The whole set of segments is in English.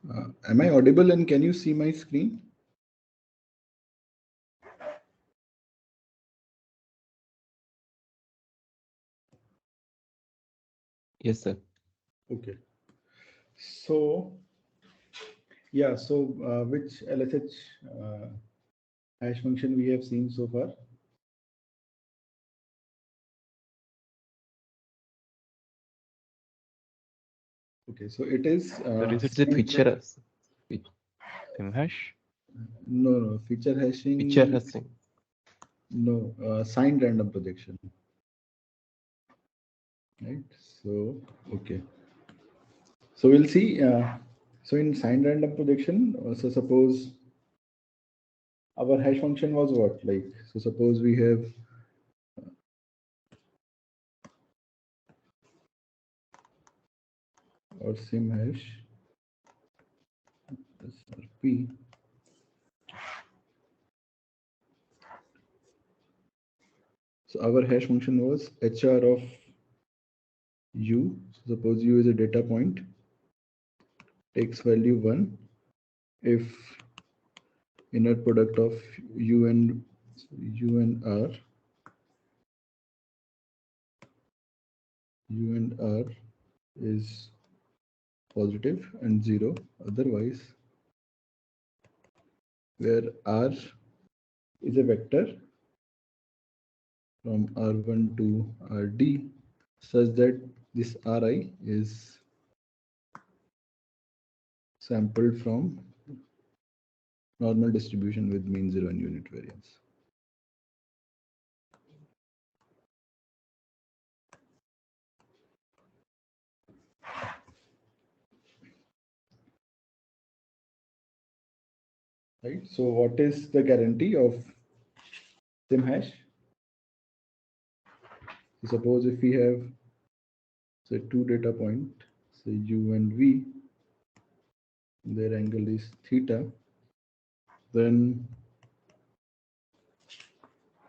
Am I audible and can you see my screen? Yes, sir. Okay. So, yeah, so which LSH hash function we have seen so far? Okay, so it is Sir, is it the sim hash? no, feature Feature hashing, hashing. no, signed random projection, right? So, okay. So we'll see. So in signed random projection, so suppose our hash function was what? Like, so suppose we have our sim hash, SRP. So our hash function was HR of U. So suppose U is a data point, takes value 1 if inner product of U and R is positive and 0. Otherwise, where R is a vector from R1 to RD such that this Ri is sampled from normal distribution with mean 0 and unit variance. Right. So what is the guarantee of sim hash? So suppose if we have say two data point, say U and V, their angle is theta, then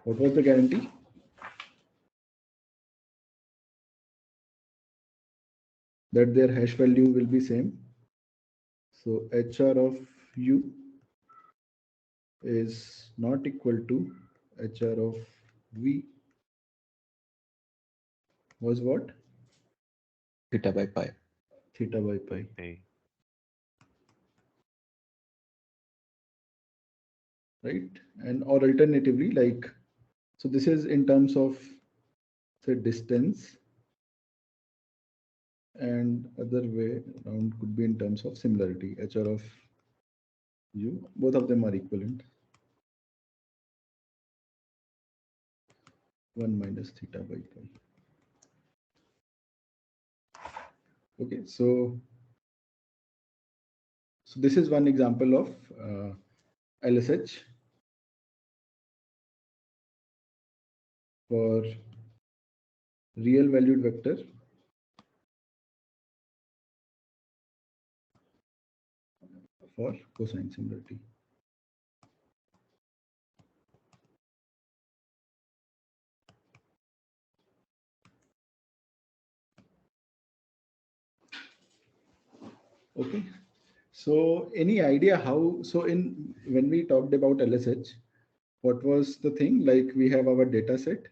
what was the guarantee? That their hash value will be same. So HR of U is not equal to HR of V was what? Theta by pi. Theta by pi. Okay. Right? And or alternatively, like, so this is in terms of say distance, and other way around could be in terms of similarity. HR of U, both of them are equivalent. 1 minus theta by pi. Okay, so this is one example of LSH for real valued vector for cosine similarity. Okay, so any idea how, so in when we talked about LSH, what was the thing? Like we have our data set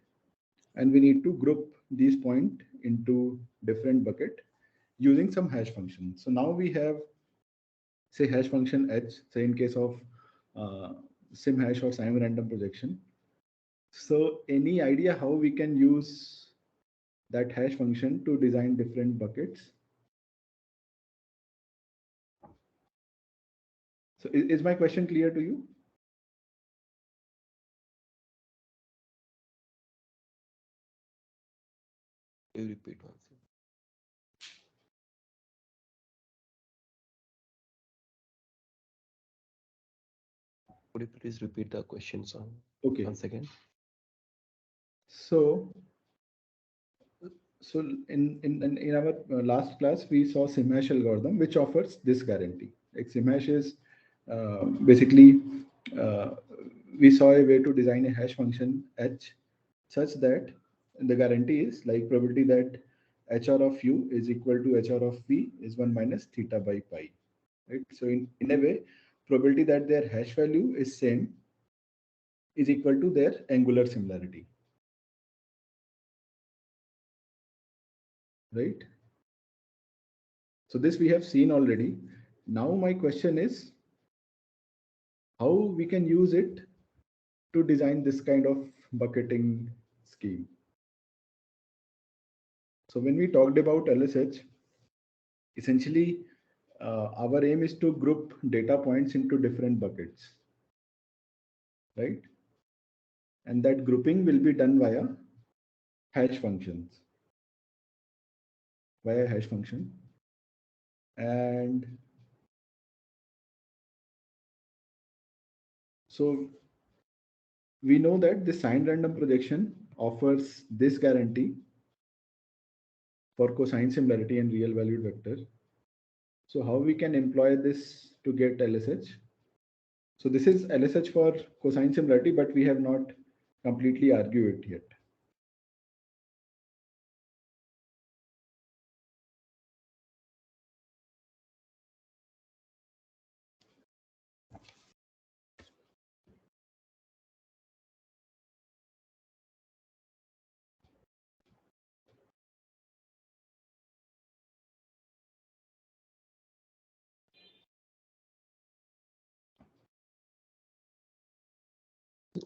and we need to group these point into different bucket using some hash function. So now we have say hash function h, say in case of uh, sim hash or sim random projection. So any idea how we can use that hash function to design different buckets? So is my question clear to you? You repeat once. Could you please repeat the questions Okay. once again? So in our last class, we saw SimHash algorithm, which offers this guarantee. Like SimHash is basically uh, we saw a way to design a hash function h such that the guarantee is like probability that HR of u is equal to HR of v is 1 minus theta by pi, right? So in a way, probability that their hash value is same is equal to their angular similarity, right? So this we have seen already. Now my question is how we can use it to design this kind of bucketing scheme. So when we talked about LSH, essentially our aim is to group data points into different buckets, right? And that grouping will be done hash functions, via hash function. And so we know that the signed random projection offers this guarantee for cosine similarity and real valued vector. So how we can employ this to get LSH? So this is LSH for cosine similarity, but we have not completely argued it yet.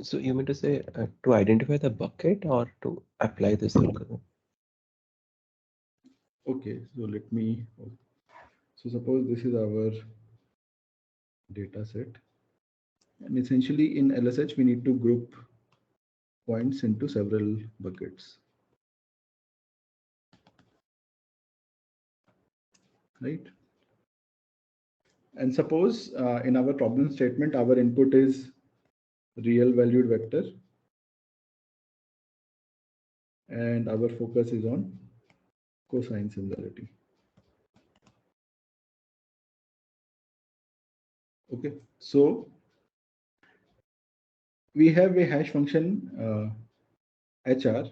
So you mean to say to identify the bucket or to apply this algorithm? Okay, so let me, so suppose this is our data set. And essentially in LSH, we need to group points into several buckets, right? And suppose in our problem statement, our input is real valued vector and our focus is on cosine similarity. Okay, so we have a hash function HR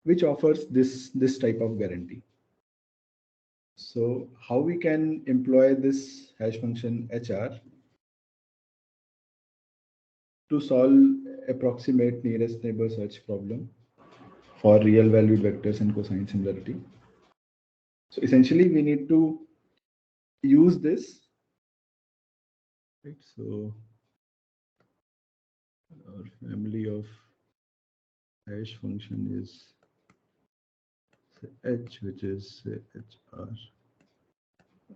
which offers this type of guarantee. So how we can employ this hash function HR to solve approximate nearest neighbor search problem for real valued vectors and cosine similarity. So essentially we need to use this, right? So our family of hash function is say, H, which is say, HR.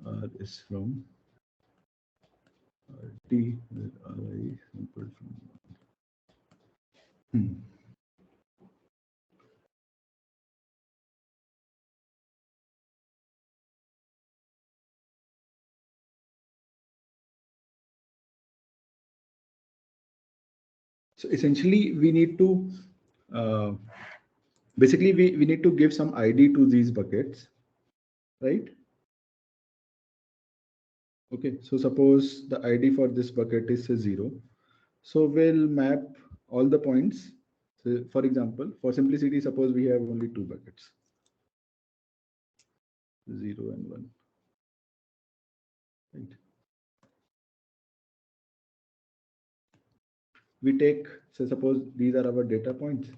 R is from RT, where RI sampled from. Hmm. So essentially, we need to basically we need to give some ID to these buckets, right? Okay, so suppose the ID for this bucket is say 0. So we'll map all the points. So for example, for simplicity, suppose we have only two buckets, 0 and 1. Right? We take, so suppose these are our data points.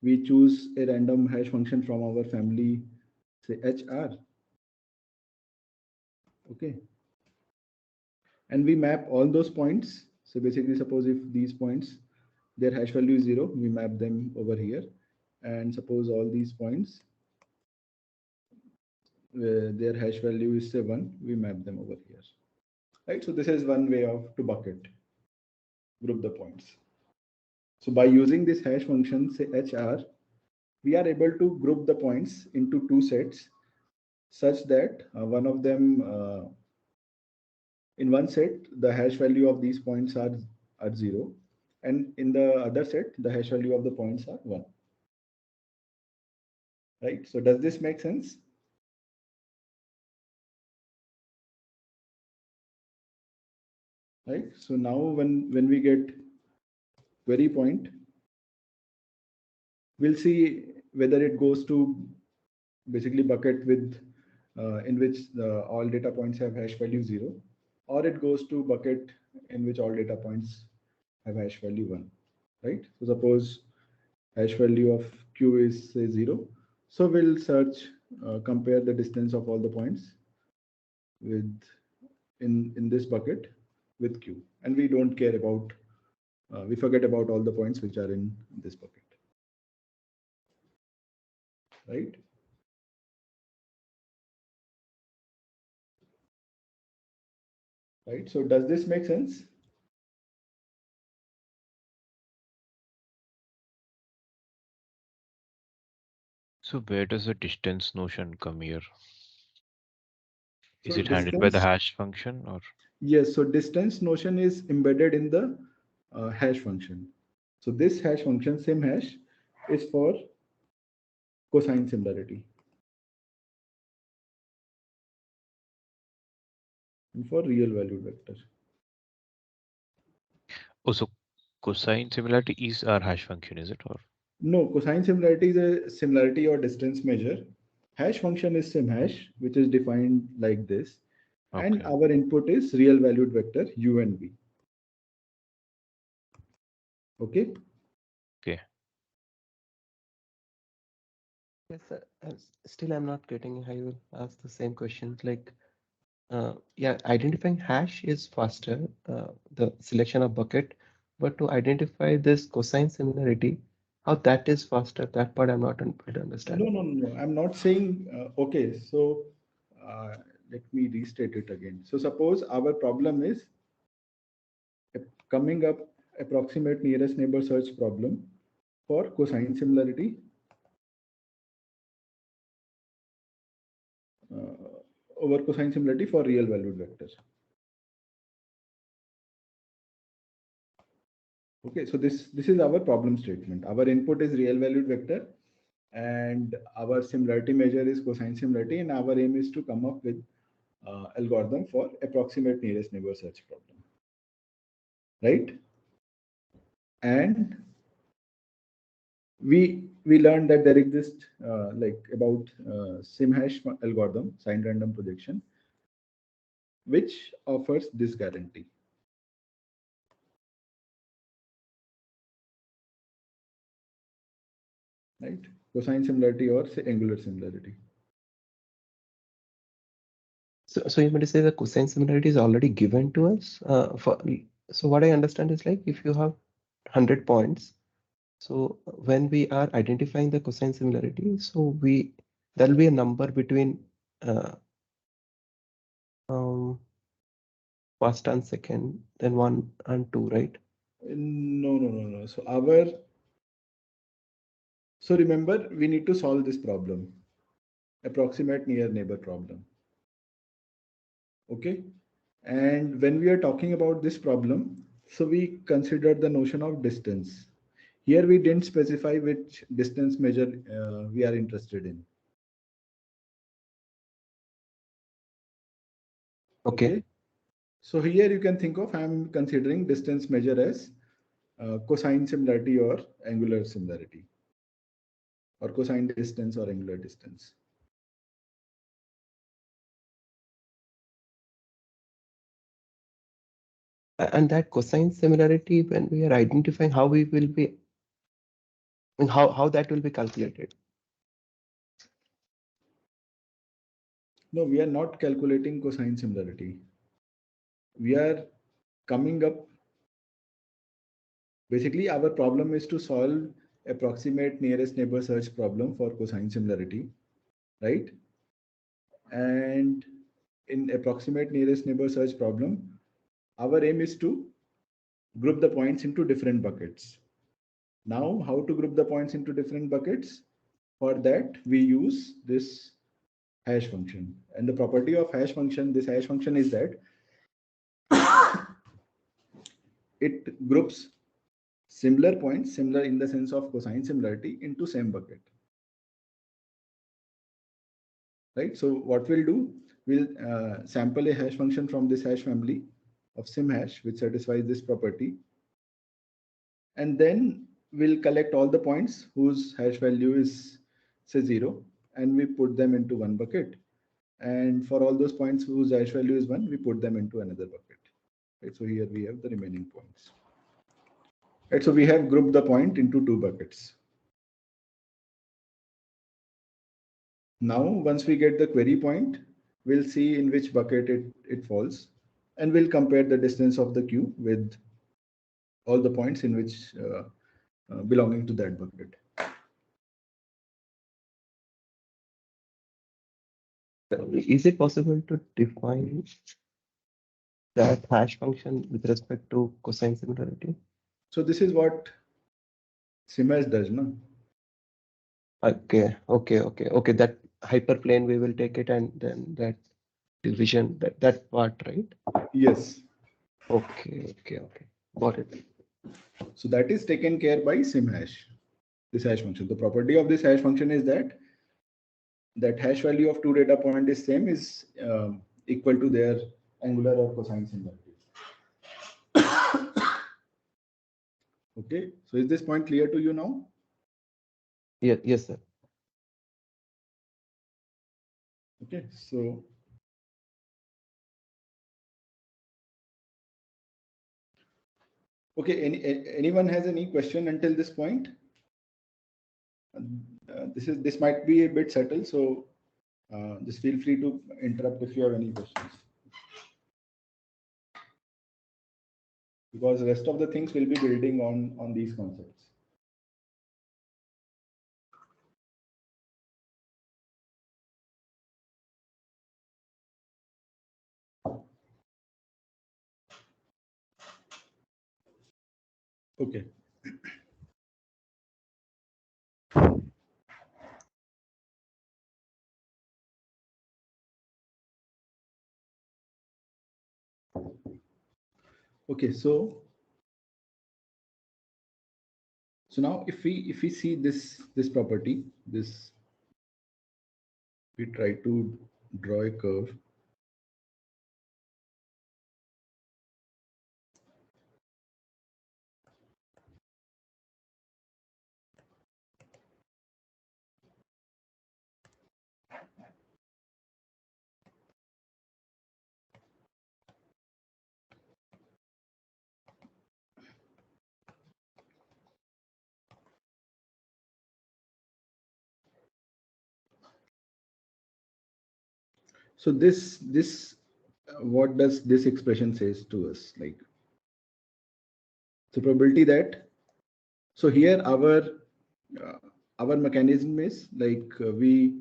We choose a random hash function from our family, say HR. Okay. And we map all those points. So basically, suppose if these points, their hash value is 0, we map them over here. And suppose all these points, their hash value is say 1, we map them over here. Right. So this is one way of to bucket, group the points. So by using this hash function, say HR, we are able to group the points into two sets such that one of them in one set, the hash value of these points are 0. And in the other set, the hash value of the points are 1. Right? So does this make sense? Right? So now when we get query point, we'll see whether it goes to basically bucket with in which all data points have hash value 0, or it goes to bucket in which all data points have hash value 1, right? So suppose hash value of q is say 0. So we'll search, compare the distance of all the points with in this bucket with q, and we don't care about, we forget about all the points which are in this bucket, right? Right. So does this make sense? So where does the distance notion come here? Is So it handled by the distance, hash function or? yes. So distance notion is embedded in the hash function. So this hash function, sim hash, is for cosine similarity and for real valued vector. Oh, so cosine similarity is our hash function, is it? Or No, cosine similarity is a similarity or distance measure. Hash function is sim hash, which is defined like this, and okay, our input is real valued vector u and v. Okay. okay. Yes, sir. Still, I'm not getting how you will ask the same questions. Like, yeah, identifying hash is faster, the selection of bucket, but to identify this cosine similarity, how that is faster, that part I'm not able to understand. No, no, no, no. I'm not saying, okay, so uh, let me restate it again. So suppose our problem is coming up approximate nearest neighbor search problem for cosine similarity over cosine similarity for real valued vectors. Okay, so this is our problem statement. Our input is real valued vector and our similarity measure is cosine similarity, and our aim is to come up with algorithm for approximate nearest neighbor search problem, right? And we learned that there exists like about sim hash algorithm, signed random projection, which offers this guarantee, right? Cosine similarity or say angular similarity. So you meant to say the cosine similarity is already given to us? So what I understand is like if you have 100 points, so when we are identifying the cosine similarity, so there'll be a number between uh, um, first and second, then 1 and 2, right? No, no, no, no. So remember, we need to solve this problem, approximate near neighbor problem. Okay. And when we are talking about this problem, so we consider the notion of distance. Here we didn't specify which distance measure we are interested in. Okay. Okay. So here you can think of, I'm considering distance measure as cosine similarity or angular similarity, or cosine distance or angular distance. And that cosine similarity, when we are identifying how we will be, I mean, how that will be calculated. No, we are not calculating cosine similarity. We are coming up, basically our problem is to solve approximate nearest neighbor search problem for cosine similarity, right? And in approximate nearest neighbor search problem, our aim is to group the points into different buckets. Now, how to group the points into different buckets? For that, we use this hash function. And the property of hash function, this hash function is that it groups similar points, similar in the sense of cosine similarity, into same bucket, right? So what we'll do, we'll sample a hash function from this hash family of sim hash, which satisfies this property. And then we'll collect all the points whose hash value is say 0, and we put them into one bucket. And for all those points whose hash value is 1, we put them into another bucket. Right? So here we have the remaining points. Right? So we have grouped the point into 2 buckets. Now, once we get the query point, we'll see in which bucket it falls, and we'll compare the distance of the queue with all the points in which belonging to that bucket. Is it possible to define that hash function with respect to cosine similarity? So this is what SimHash does, no? Okay. That hyperplane, we will take it, and then that division, that part, right? Yes. Okay. Got it. So that is taken care by SimHash, this hash function. The property of this hash function is that hash value of 2 data point is same, is equal to their angular or cosine similarities. Okay, so is this point clear to you now? Yes, sir. Okay, so okay, anyone has any question until this point? This might be a bit subtle, so just feel free to interrupt if you have any questions. Because the rest of the things will be building on these concepts. Okay. Okay, so now if we see this property, this, we try to draw a curve. So this what does this expression says to us? Like the probability that, so here uh, our mechanism is like we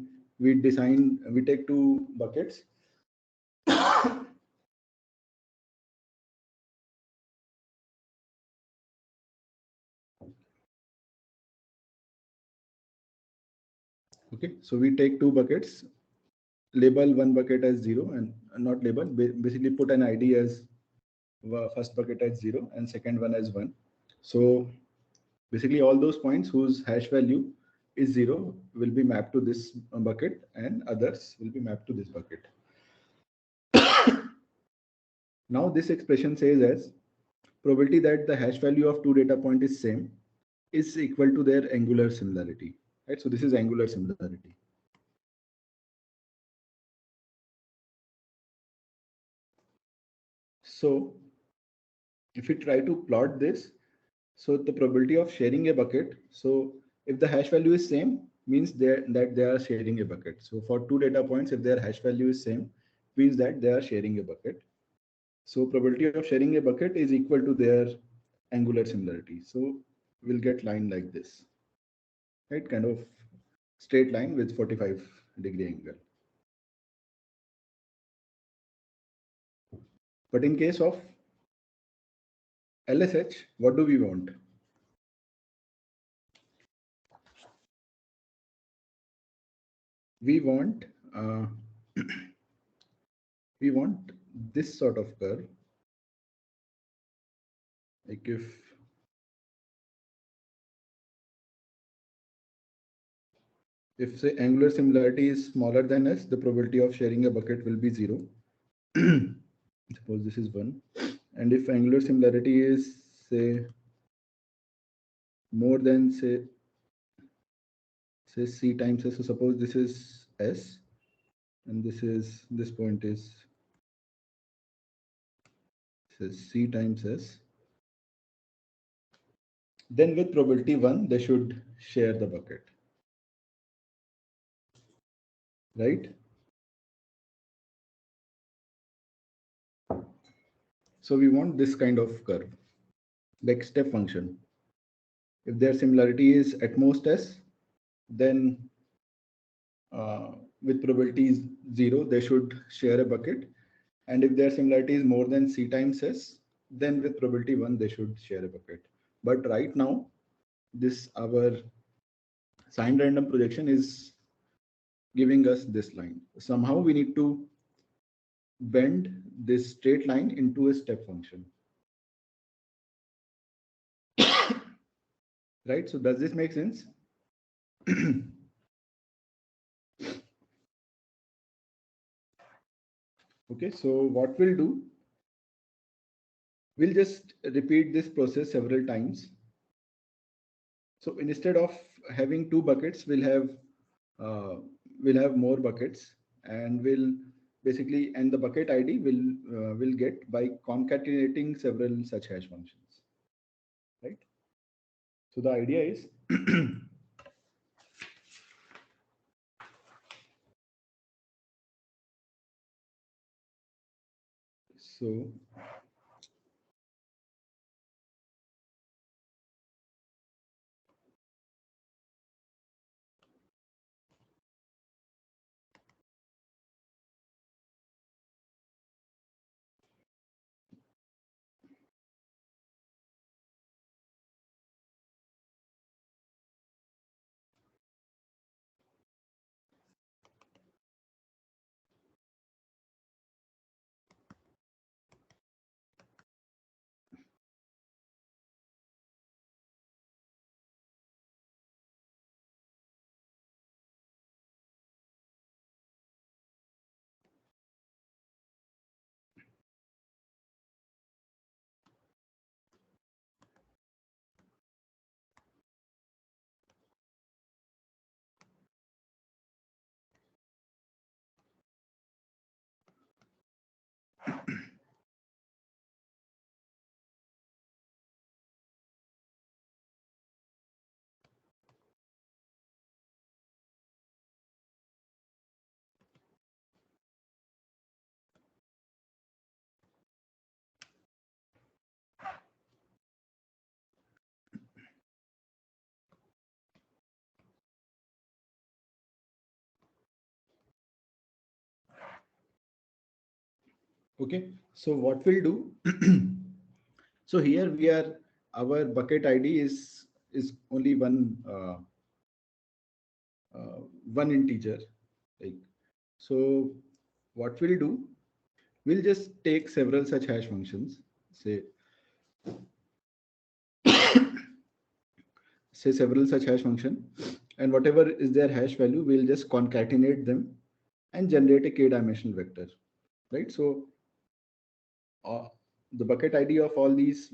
take 2 buckets. Okay, so we take 2 buckets, label one bucket as 0, and not label, basically put an ID as first bucket as 0 and second one as 1. So basically all those points whose hash value is 0 will be mapped to this bucket, and others will be mapped to this bucket. Now this expression says as probability that the hash value of 2 data point is same is equal to their angular similarity, right? So this is angular similarity. So if we try to plot this, so the probability of sharing a bucket, so if the hash value is same, means that they are sharing a bucket. So for 2 data points, if their hash value is same, means that they are sharing a bucket. So probability of sharing a bucket is equal to their angular similarity. So we'll get line like this, right? Kind of straight line with 45-degree angle. But in case of LSH, what do we want? We want we want this sort of curve. Like if say angular similarity is smaller than s, the probability of sharing a bucket will be 0. Suppose this is 1. And if angular similarity is say more than say c times s, so suppose this is s, and this point is C times S. Then with probability 1, they should share the bucket, right? So we want this kind of curve, like step function. If their similarity is at most S, then with probability 0, they should share a bucket. And if their similarity is more than C times S, then with probability 1, they should share a bucket. But right now, this our signed random projection is giving us this line. Somehow we need to bend this straight line into a step function. Right? So does this make sense? Okay, so what we'll do, we'll just repeat this process several times. So instead of having two buckets, uh, we'll have more buckets, and we'll basically, and the bucket ID will get by concatenating several such hash functions, right? So the idea is so okay. So what we'll do, so here we are, our bucket ID is only one integer. Like, so what we'll do, we'll just take several such hash functions, say several such hash function, and whatever is their hash value, we'll just concatenate them and generate a k-dimensional vector, right? So uh, the bucket ID of all these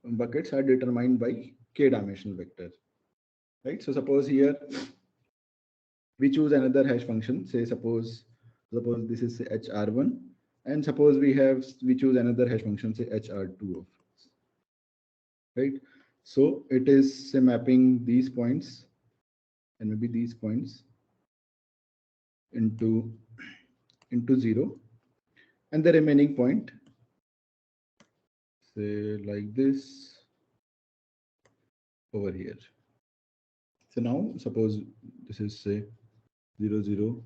buckets are determined by k-dimensional vector, right? So suppose here we choose another hash function, say suppose this is say hr1, and suppose we choose another hash function, say hr2 of, right? So it is say mapping these points and maybe these points into 0, and the remaining point say like this over here. So now suppose this is say 0, 0,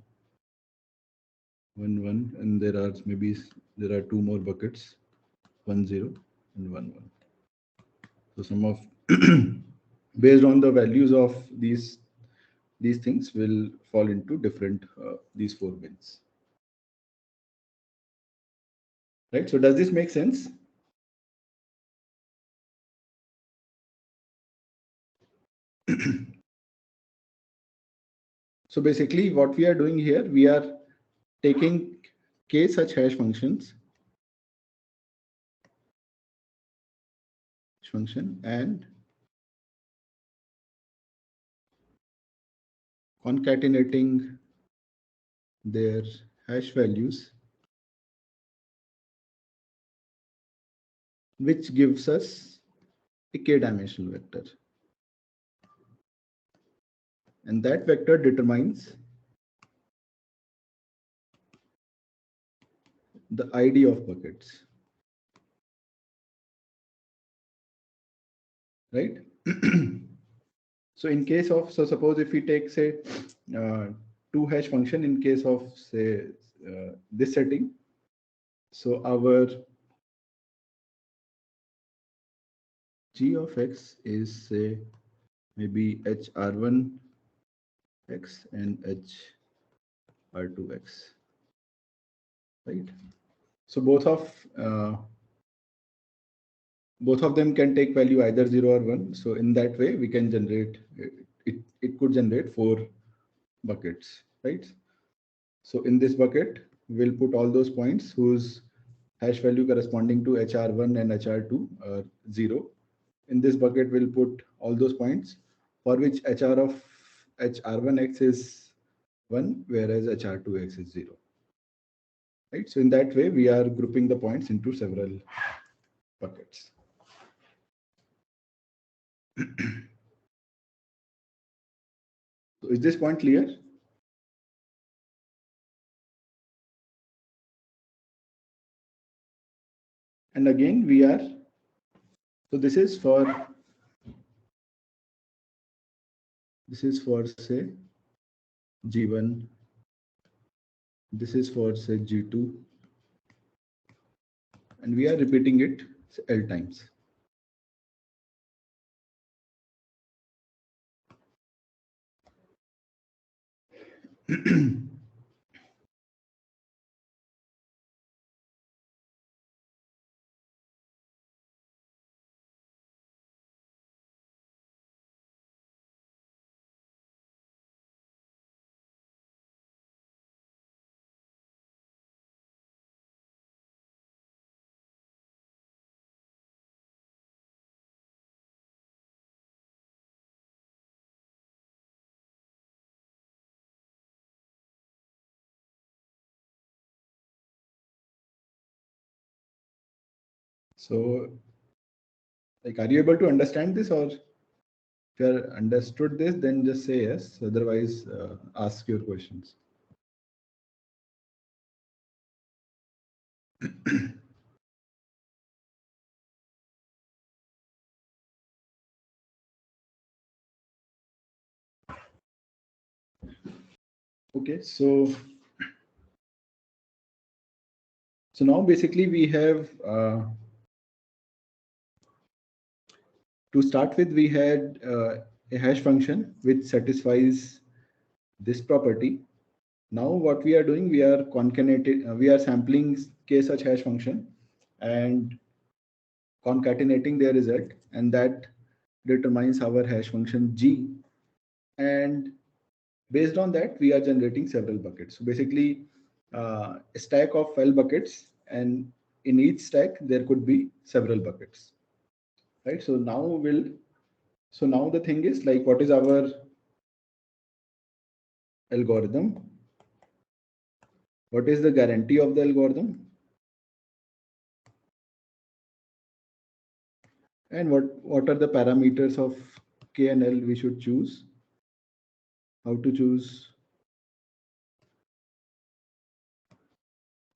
1, 1, and there are two more buckets, 1, 0 and 1, 1. So some of based on the values of these things will fall into different these four bins, right? So does this make sense? So basically what we are doing here, we are taking k such hash functions function and concatenating their hash values, which gives us a k-dimensional vector. And that vector determines the ID of buckets, right? So in case of, so suppose if we take say two hash function in case of say this setting, so our g of x is say maybe hr1 x and hr2 x, right? So both of them can take value either 0 or 1. So in that way we can generate it could generate 4 buckets, right? So in this bucket we'll put all those points whose hash value corresponding to hr1 and hr2 are 0. In this bucket we'll put all those points for which hr of hr1x is 1 whereas hr2x is 0, right? So in that way we are grouping the points into several buckets. So is this point clear? And again we are, so this is for say g1, this is for say g2, and we are repeating it L times. So like, are you able to understand this, or if you are understood this, then just say yes. Otherwise, ask your questions. Okay, so now basically we have to start with, we had a hash function which satisfies this property. Now what we are doing, we are concatenating, we are sampling k such hash function and concatenating their result, and that determines our hash function g. And based on that, we are generating several buckets. So basically, a stack of 12 buckets, and in each stack there could be several buckets, right? So now the thing is like, what is our algorithm? What is the guarantee of the algorithm? And what are the parameters of K and L we should choose? How to choose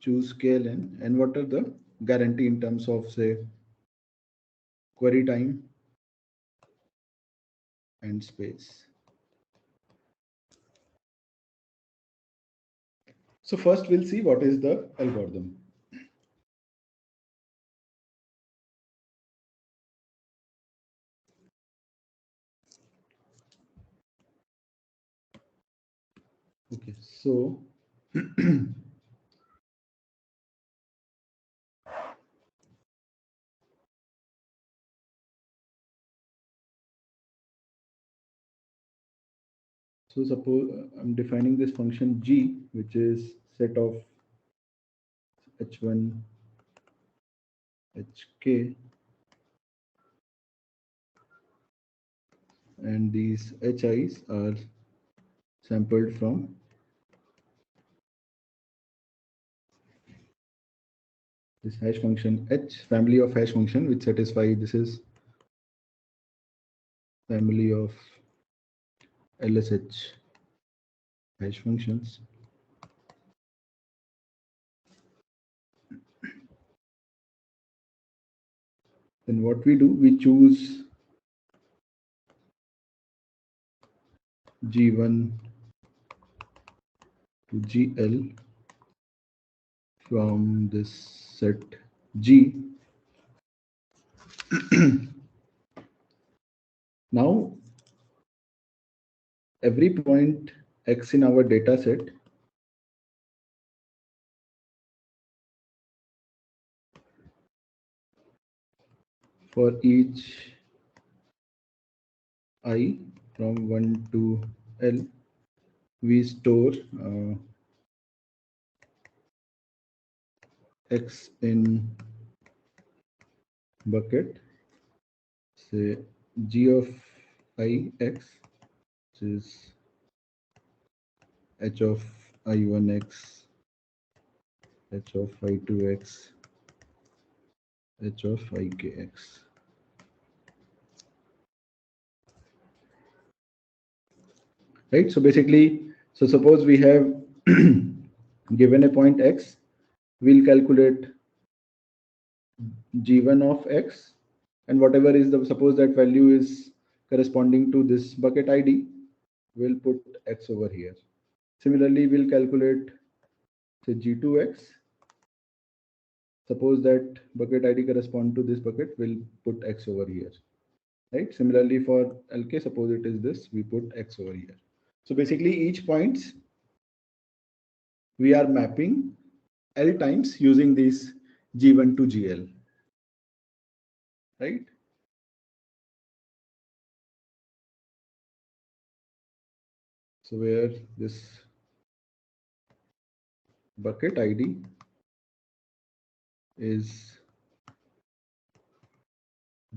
KLN, and what are the guarantee in terms of say query time and space. So first we'll see what is the algorithm. Okay, so so suppose I'm defining this function g, which is set of h1, hk, and these hi's are sampled from this hash function H, family of hash function which satisfy, this is family of LSH hash functions. Then what we do, we choose G1 to GL from this set G. Now, every point X in our data set for each I from 1 to L, we store X in bucket, say G of I X, which is H of I1X, H of I2X, H of IKX. Right, so basically, so suppose we have given a point X, we'll calculate G1 of X, and whatever is the, suppose that value is corresponding to this bucket ID, we'll put X over here. Similarly, we'll calculate say G2X. Suppose that bucket ID correspond to this bucket, we'll put X over here. Right. Similarly for LK, suppose it is this, we put X over here. So basically each points we are mapping L times using this G1 to GL. Right. So where this bucket ID is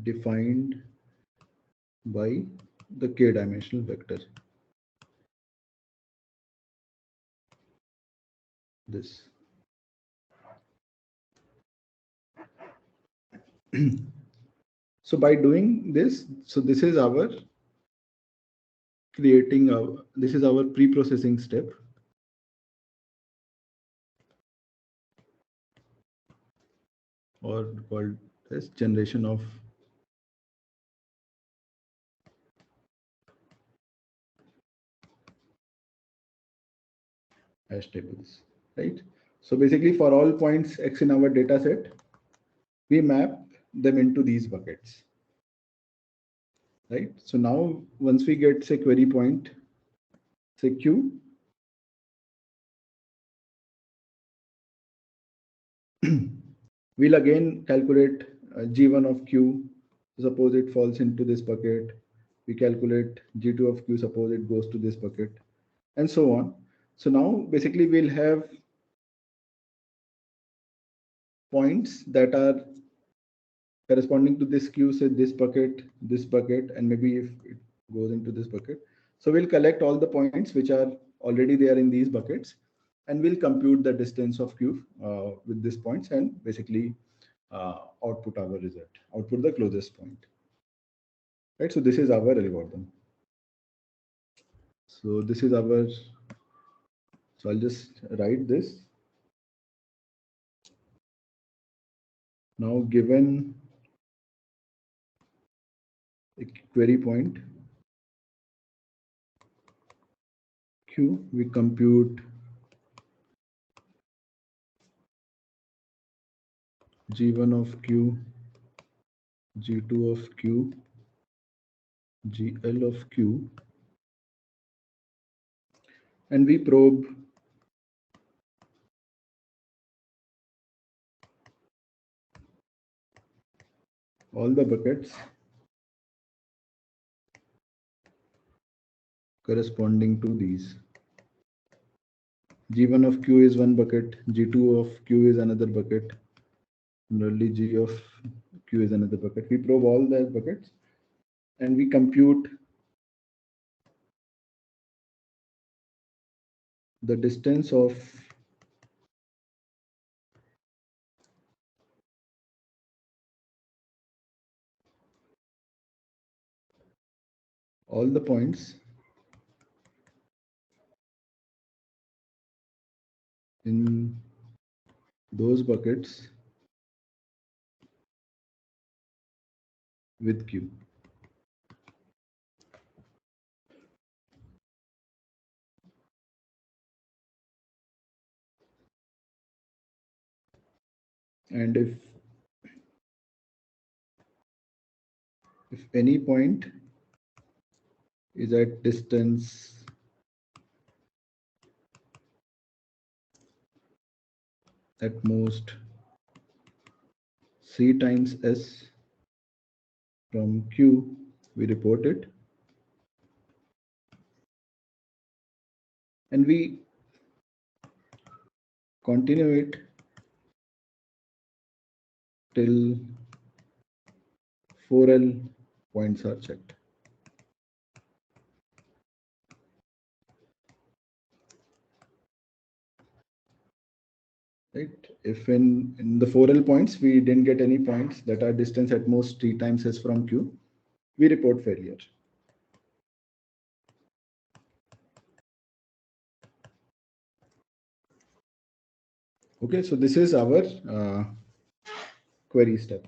defined by the k-dimensional vector. This. So by doing this, so this is our creating our, this is our pre-processing step. Or called as generation of hash tables, right? So basically for all points X in our data set, we map them into these buckets, right? So now once we get say query point, say Q, we'll again calculate G1 of Q. Suppose it falls into this bucket. We calculate G2 of Q, suppose it goes to this bucket, and so on. So now basically we'll have points that are corresponding to this queue, say this bucket, and maybe if it goes into this bucket. So we'll collect all the points which are already there in these buckets, and we'll compute the distance of queue with these points, and basically output our result, output the closest point. Right. So this is our algorithm. So this is our. So I'll just write this. Now given a query point Q, we compute G1 of Q, G2 of Q, GL of Q, and we probe all the buckets corresponding to these. G1 of Q is one bucket, G2 of Q is another bucket, similarly G of Q is another bucket. We probe all the buckets and we compute the distance of all the points in those buckets with Q. And if any point is at distance at most C times S from Q, we report it. And we continue it till 4L points are checked. Right? If in the 4L points we didn't get any points that are distance at most T times S from Q, we report failure. Okay, so this is our query step.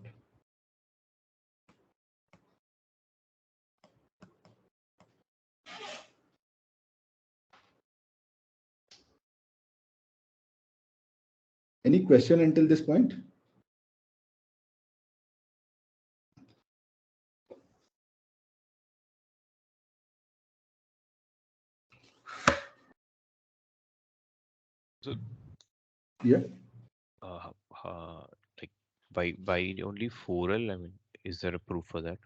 Any question until this point? So, Yeah. uh, uh, like by only 4L, I mean, is there a proof for that?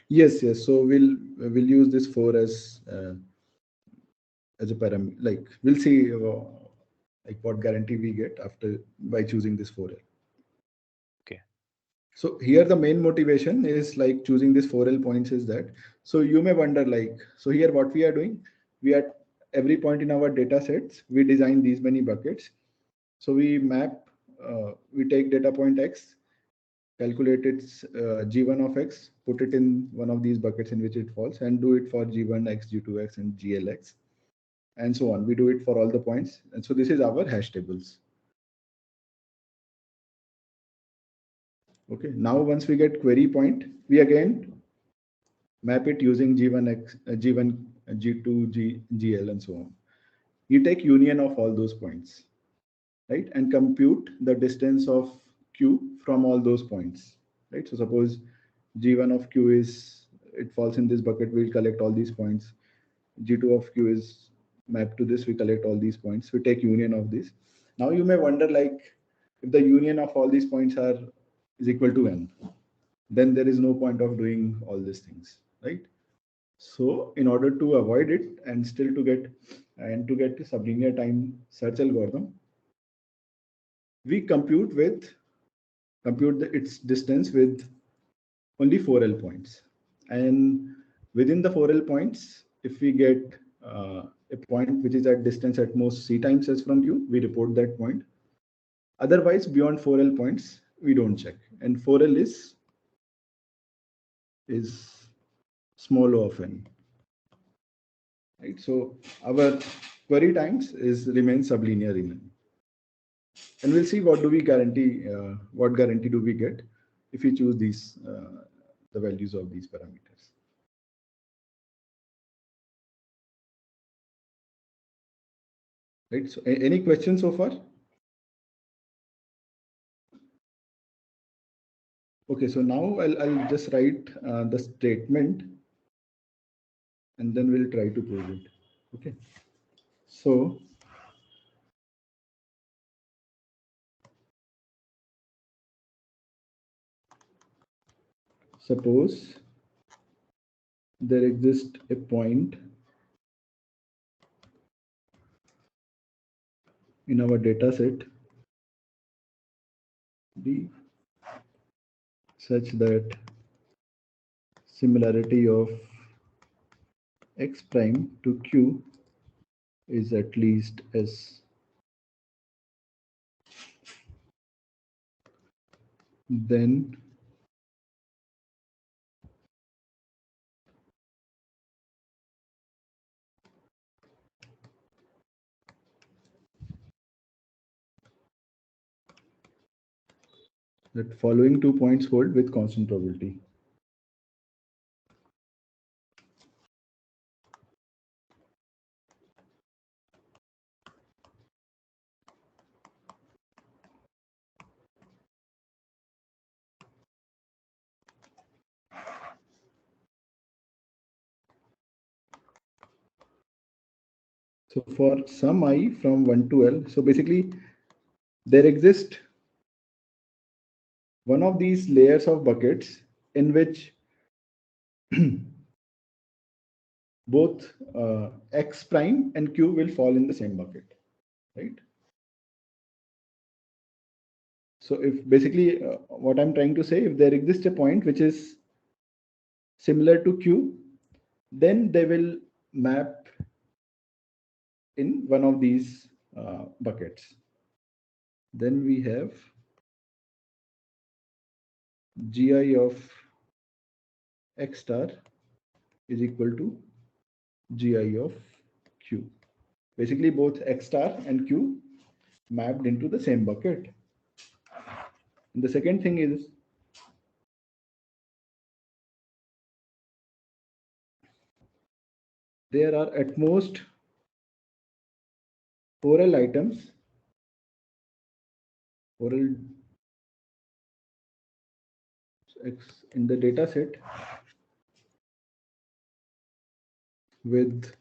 Yes, yes. So we'll use this 4 as a parameter. Like we'll see like what guarantee we get after by choosing this 4L. Okay. So here the main motivation is like choosing this 4L points is that. So you may wonder like, so here what we are doing, we are every point in our data sets, we design these many buckets. So we map, we take data point X, calculate its G1 of X, put it in one of these buckets in which it falls and do it for G1X, G2X and GLX and so on. We do it for all the points. And so this is our hash tables. Okay, now once we get query point, we again map it using G1X, G1, G2, GL, and so on. You take union of all those points, right? And compute the distance of Q from all those points, right? So suppose G1 of Q is, it falls in this bucket, we'll collect all these points. G2 of Q is mapped to this, we collect all these points. We take union of this. Now you may wonder like, if the union of all these points is equal to N, then there is no point of doing all these things, right? So in order to avoid it and still to get sublinear time search algorithm, we compute its distance with only 4L points. And within the 4L points, if we get a point which is at distance at most C times S from Q, we report that point. Otherwise, beyond 4L points, we don't check. And 4L is small o of N. Right? So our query times remains sublinear in N. And we'll see what guarantee do we get if we choose these the values of these parameters. Right. So any questions so far? Okay. So now I'll just write the statement, and then we'll try to prove it. Okay. So suppose there exists a point in our data set D such that similarity of x prime to q is at least S. Then that following 2 points hold with constant probability. So for some I from 1 to L, so basically there exists one of these layers of buckets in which both x prime and q will fall in the same bucket, right? So if basically what I'm trying to say, if there exists a point which is similar to q, then they will map in one of these buckets. Then we have gi of x star is equal to gi of q. Basically both x star and q mapped into the same bucket. And the second thing is there are at most 4L items, 4L X in the data set with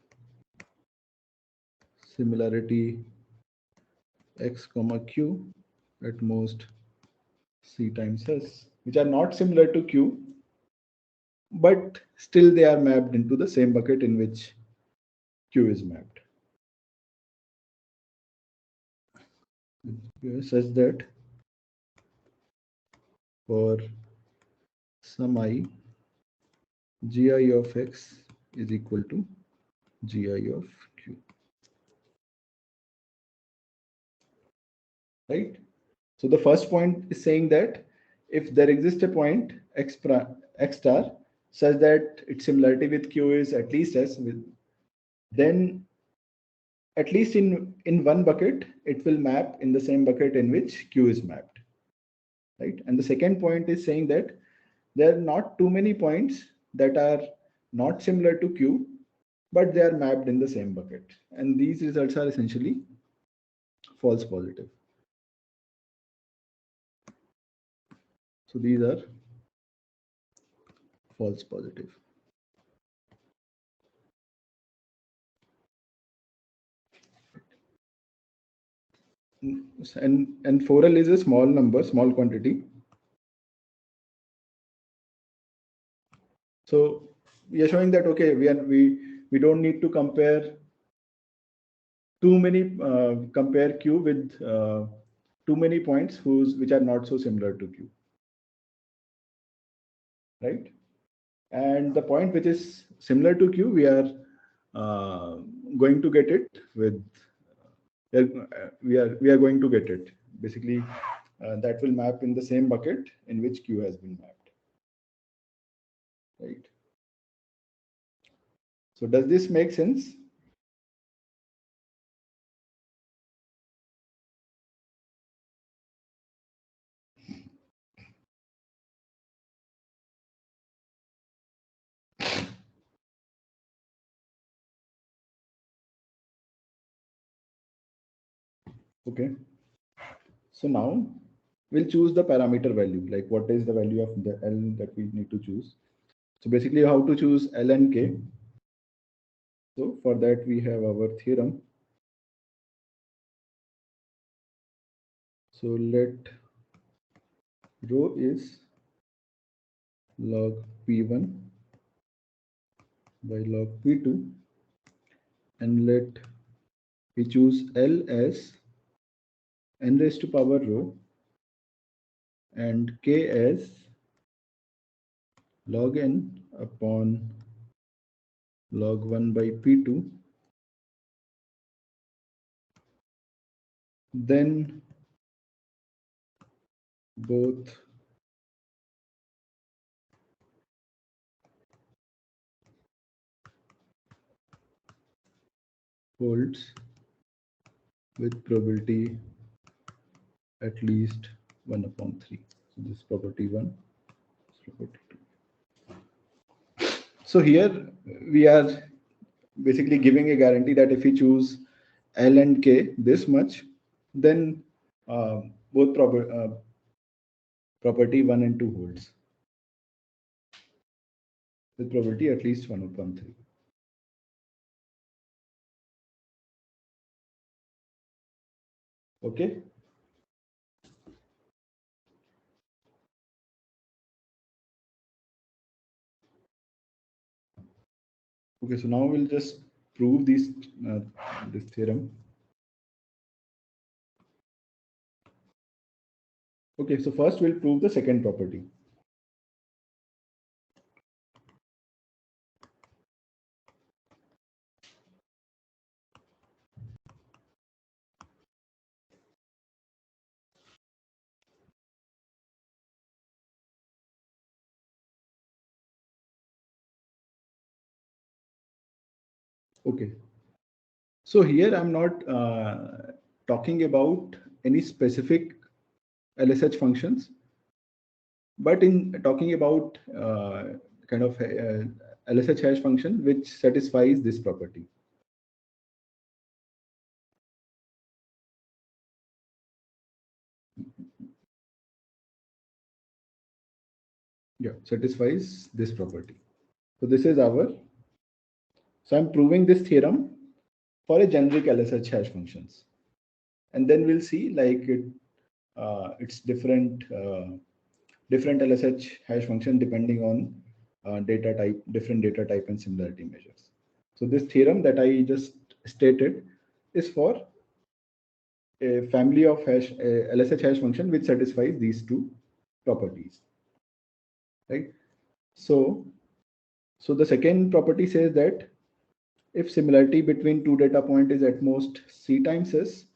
similarity x comma q at most c times s, which are not similar to q, but still they are mapped into the same bucket in which q is mapped. Such that for some I, gi of x is equal to gi of q, right? So the first point is saying that if there exists a point x star such that its similarity with q is at least s, with then at least in one bucket it will map in the same bucket in which q is mapped, right? And the second point is saying that there are not too many points that are not similar to q, but they are mapped in the same bucket, and these results are essentially false positive. So these are false positive. And 4L is a small number, small quantity. So we are showing that okay, we don't need to compare too many compare q with too many points which are not so similar to q, right? And the point which is similar to q, we are going to get it with we are going to get it basically that will map in the same bucket in which q has been mapped, right? So does this make sense? Okay, so now we'll choose the parameter value, like what is the value of the L that we need to choose. So basically how to choose L and K. So for that we have our theorem. So let rho is log P1 by log P2, and let we choose L as n raised to power rho and K as log n upon log 1 by P2. Then both holds with probability at least 1 upon 3. this property 1, this property 2. So here we are basically giving a guarantee that if we choose L and K this much, then both property 1 and 2 holds with probability at least 1 upon 3. Okay. Okay, so now we'll just prove this theorem. Okay, so first we'll prove the second property. Okay, so here I'm not talking about any specific LSH functions, but in talking about kind of LSH hash function which satisfies this property. Yeah, satisfies this property. So this is our. So I'm proving this theorem for a generic LSH hash functions, and then we'll see like it's different LSH hash function depending on data type, different data type and similarity measures. So this theorem that I just stated is for a family of LSH hash function which satisfies these two properties, right? So the second property says that if similarity between two data point is at most c times s,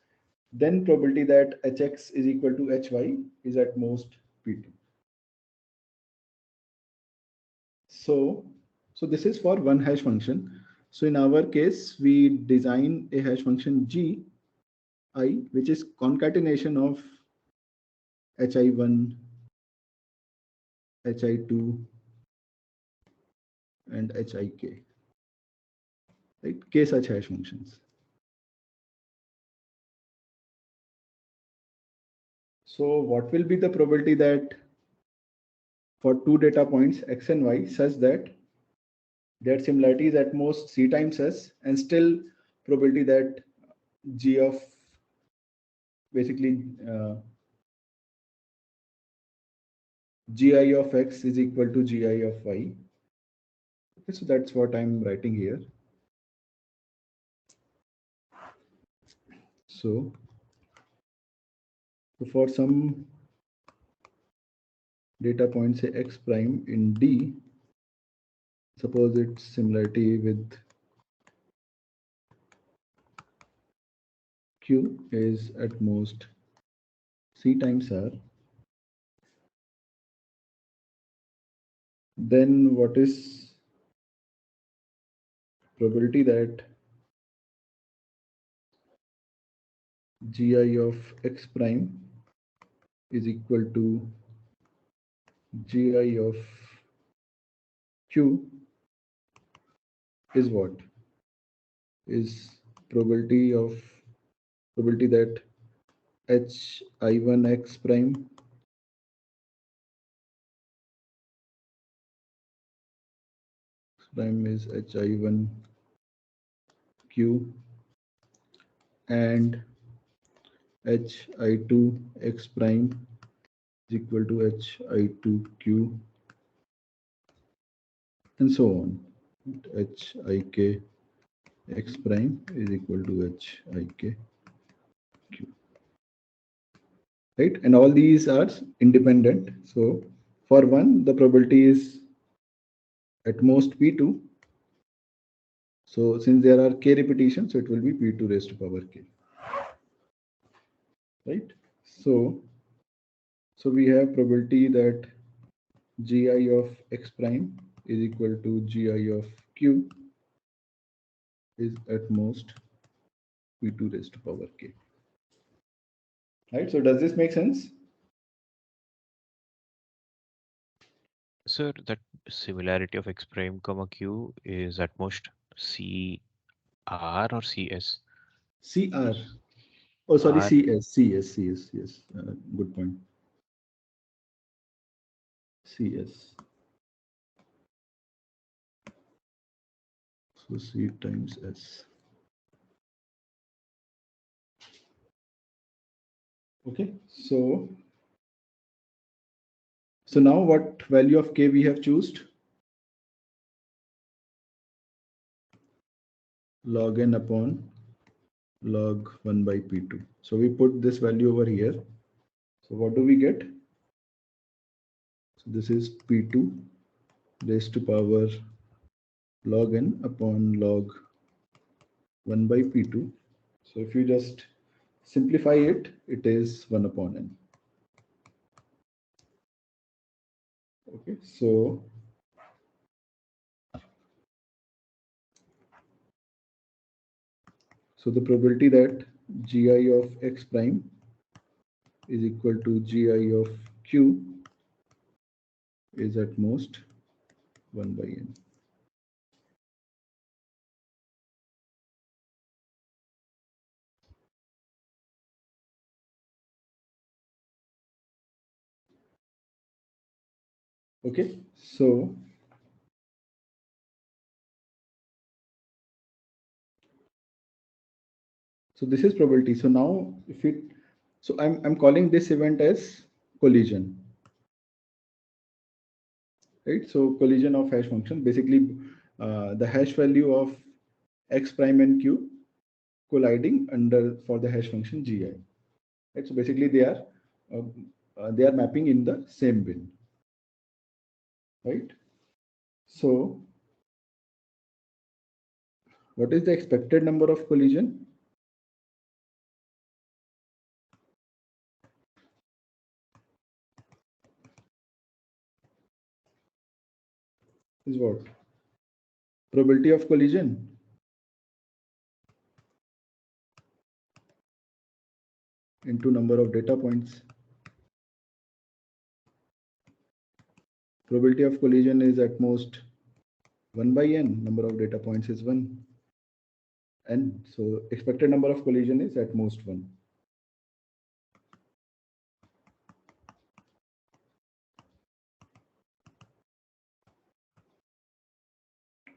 then probability that hx is equal to hy is at most p2. So this is for one hash function. So in our case, we design a hash function gi, which is concatenation of hi1, hi2, and hik, right? K such hash functions. So what will be the probability that for two data points x and y such that their similarity is at most c times s, and still probability that g of basically gi of x is equal to gi of y. Okay, so that's what I'm writing here. So for some data point, say x prime in D, suppose its similarity with Q is at most C times R, then what is probability that gi of x prime is equal to gi of Q is what? Is probability that hi1 x prime is hi1 Q and hi2 x prime is equal to hi2 Q and so on. Hik x prime is equal to hik Q, right? And all these are independent. So for one, the probability is at most P2. So since there are k repetitions, so it will be P2 raised to power k, right? So we have probability that gi of x prime is equal to gi of q is at most P2 raised to power k, right? So does this make sense? Sir, that similarity of x prime comma q is at most C R or CS? CR. Oh, sorry, R. CS. Yes, good point. CS. So C times S. Okay, so now what value of K we have chosen? Log n upon log 1 by P2. So we put this value over here. So what do we get? So this is P2 raised to power log n upon log 1 by P2. So if you just simplify it, it is 1 upon n. Okay, so the probability that gi of x prime is equal to gi of q is at most 1 by n. Okay, so this is probability. So now if it, so I'm calling this event as collision, right? So collision of hash function, basically the hash value of x prime and q colliding under for the hash function gi. Right? So basically they are mapping in the same bin, right? So what is the expected number of collision? Is what? Probability of collision into number of data points. Probability of collision is at most 1 by n, number of data points is 1. And so expected number of collision is at most 1.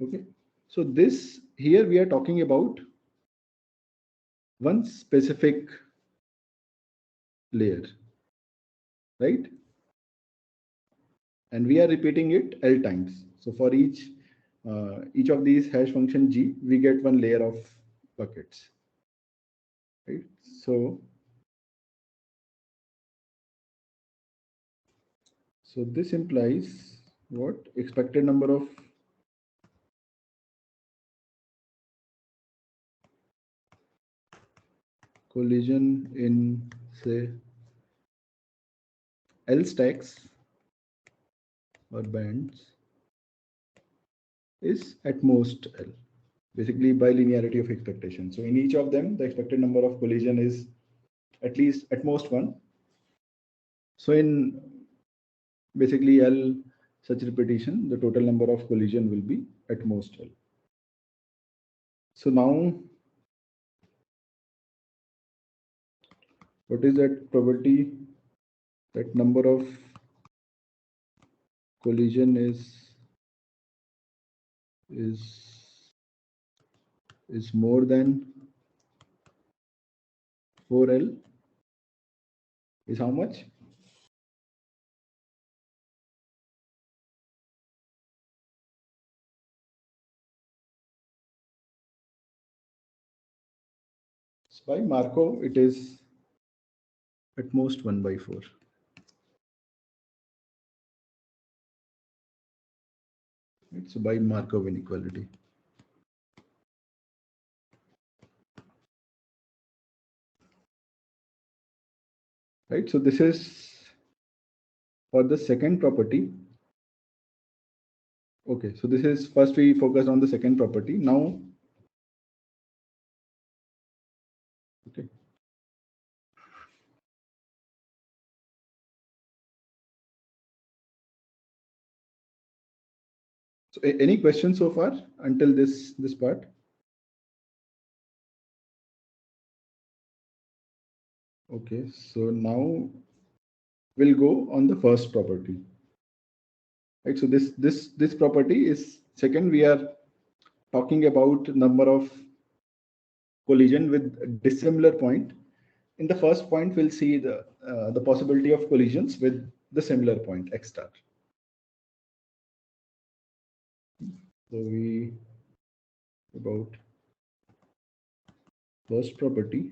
Okay, so this here we are talking about one specific layer, right? And we are repeating it L times. So for each of these hash function G, we get one layer of buckets, right? So this implies what? Expected number of collision in say L stacks or bands is at most L, basically by linearity of expectation. So in each of them, the expected number of collision is at least at most 1. So in basically L such repetition, the total number of collision will be at most L. So now what is that probability that number of collision is more than 4L is how much? So by Markov, it is at most 1 by 4. Right? So by Markov inequality. Right. So this is for the second property. Okay. So this is first we focused on the second property. Now, okay. So any questions so far until this part? Okay, so now we'll go on the first property. Right, so this property is second. We are talking about number of collision with dissimilar point. In the first point, we'll see the possibility of collisions with the similar point x star. So we about first property.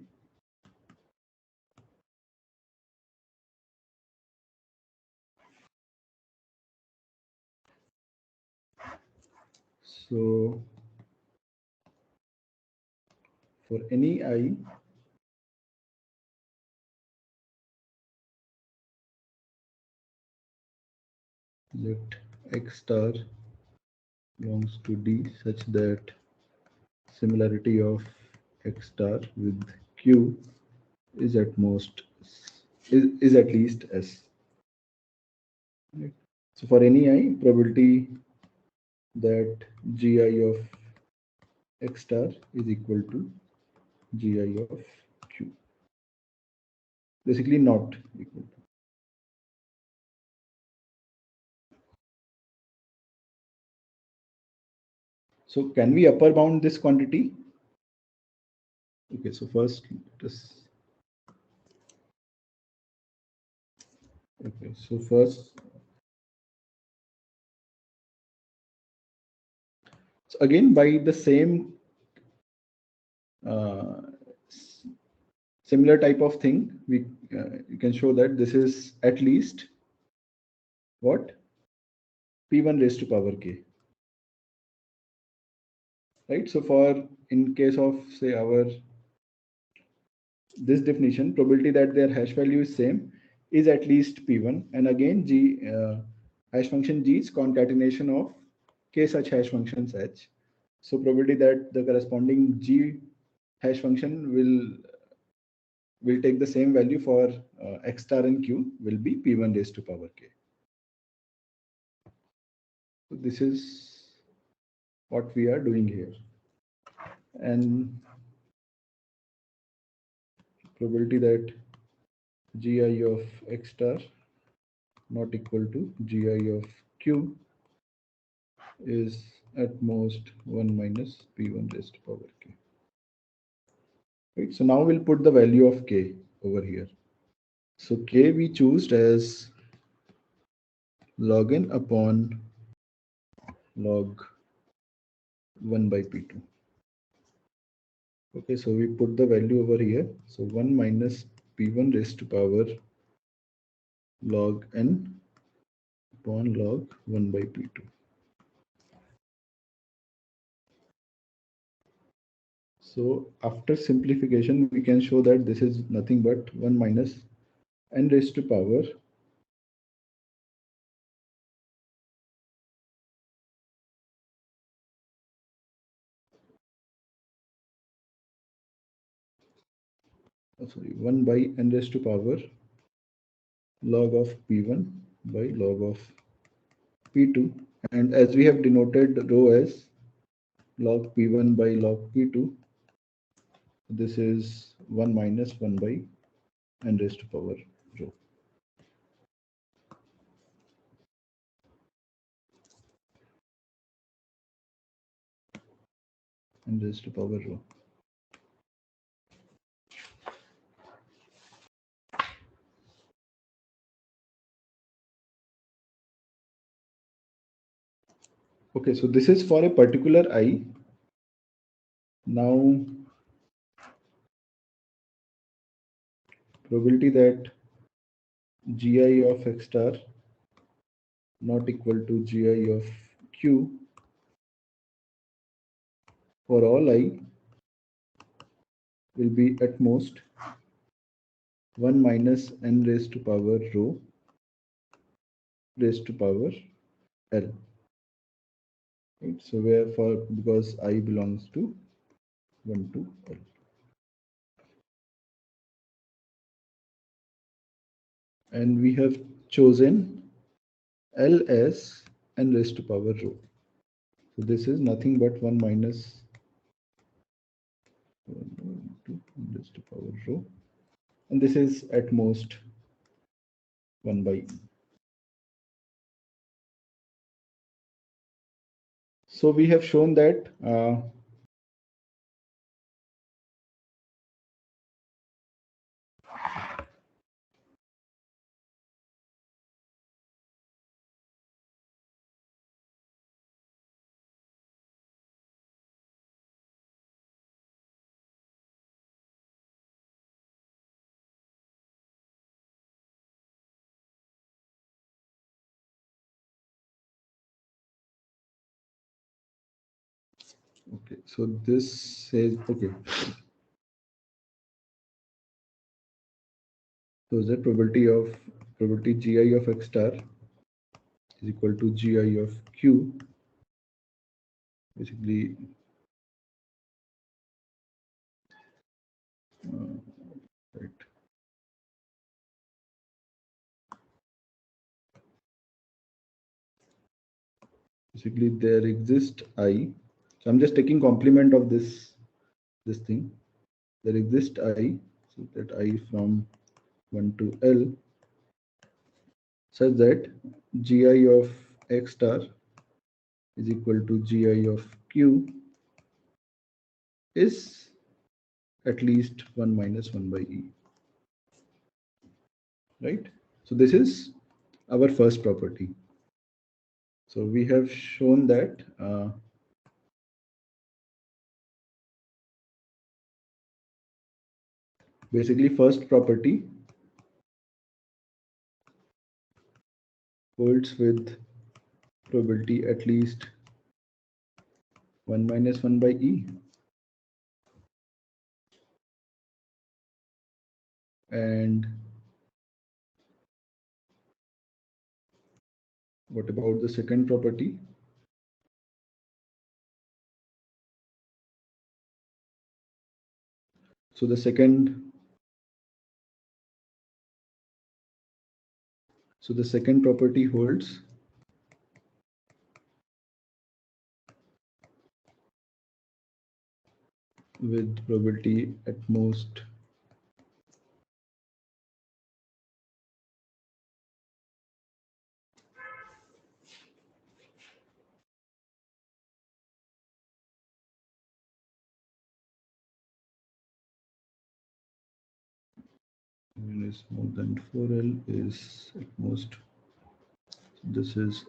So for any I, let x star belongs to D such that similarity of x star with Q is at most is at least S. Right. So for any I, probability that GI of x star is equal to GI of Q. Basically not equal to. So can we upper bound this quantity? Okay, so first just okay, so first so again by the same uh, similar type of thing, we you can show that this is at least what p1 raised to power k, right? So for in case of say our this definition, probability that their hash value is same is at least p1, and again g hash function g is concatenation of k such hash functions h. So probability that the corresponding g hash function will take the same value for x star and q will be p1 raised to power k. So this is what we are doing here, and probability that gi of x star not equal to gi of q is at most 1 minus p1 raised to power k. Right. So now we'll put the value of k over here. So k we choose as log n upon log 1 by p2. Okay, so we put the value over here. So 1 minus p1 raised to power log n upon log 1 by p2. So after simplification, we can show that this is nothing but 1 minus n raised to power sorry 1 by n raised to power log of p1 by log of p2, and as we have denoted rho as log p1 by log p2, this is 1 minus 1 by n raised to power rho. N raised to power rho. Okay, so this is for a particular I. Now, probability that gi of x star not equal to gi of q for all I will be at most 1 minus n raised to power rho raised to power L. Right? So wherefore, because I belongs to 1 to L. And we have chosen L as n raised to power rho. So this is nothing but 1 minus 1 into raised to power rho, and this is at most 1 by e. So we have shown that okay, so this says, okay, so the probability gi of x star is equal to gi of q, basically right. Basically there exists I. So I'm just taking complement of this thing. There exists I, so that I from 1 to L, such that gi of x star is equal to gi of q is at least 1 minus 1 by e, right? So this is our first property. So we have shown that basically first property holds with probability at least 1 minus 1 by e, and what about the second property? So the second property holds with probability at most is more than 4L is at most. This is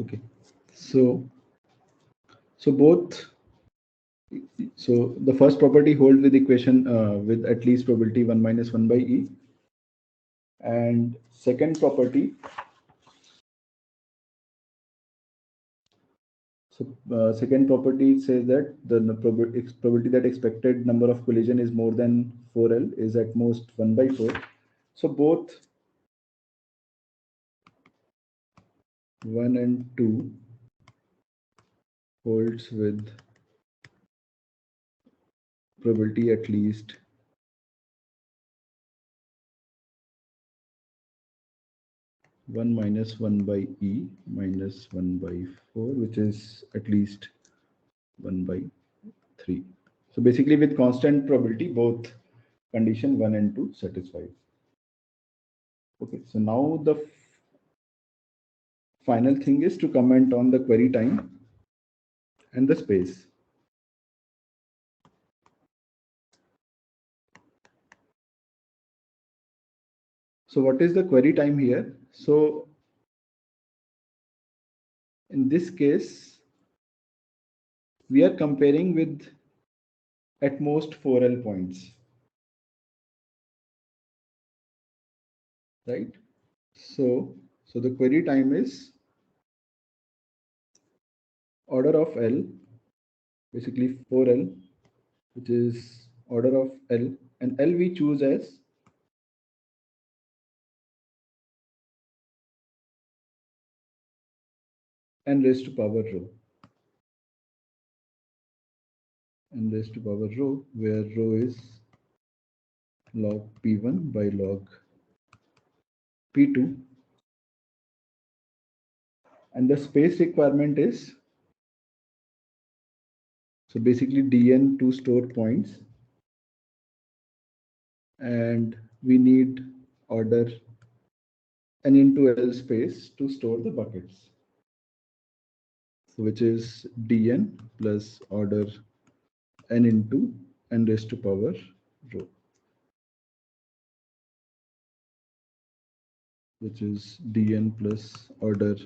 okay. So both. So the first property holds with equation with at least probability 1 minus 1 by e, and second property. So second property says that the probability that expected number of collision is more than 4L is at most 1 by 4. So both 1 and 2 holds with probability at least 1 minus 1 by e minus 1 by 4, which is at least 1 by 3. So basically with constant probability, both condition 1 and 2 satisfied. Okay, so now the final thing is to comment on the query time and the space. So what is the query time here? So in this case, we are comparing with at most 4L points, right? So the query time is order of L, basically 4L, which is order of L, and L we choose as n raised to power rho. N raised to power rho, where rho is log p1 by log p2, and the space requirement is, so basically dn to store points, and we need order n into l space to store the buckets. So which is dn plus order n into n raised to power row, which is dn plus order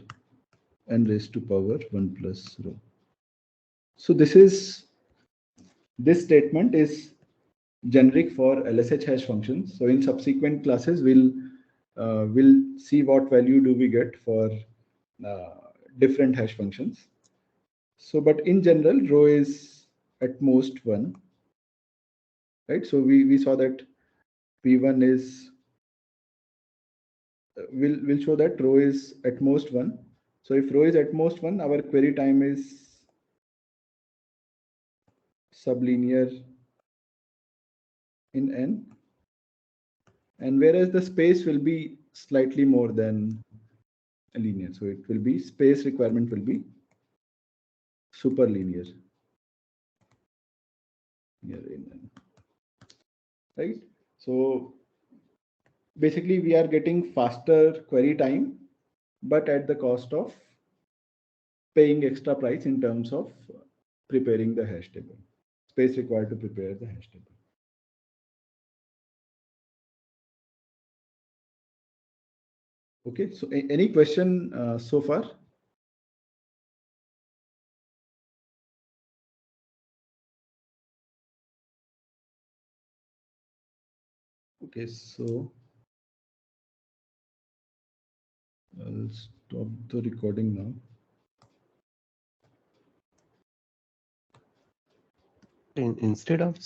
n raised to power 1 plus row. So this statement is generic for LSH hash functions. So in subsequent classes, we'll see what value do we get for uh, different hash functions. So, but in general, row is at most one, right? So we saw that p1 is we'll show that row is at most one. So if row is at most one, our query time is sublinear in n, and whereas the space will be slightly more than linear. So it will be, space requirement will be super linear here in n, right? So basically we are getting faster query time, but at the cost of paying extra price in terms of preparing the hash table, space required to prepare the hash table. Okay, so any question so far? Okay, so I'll stop the recording now. Instead of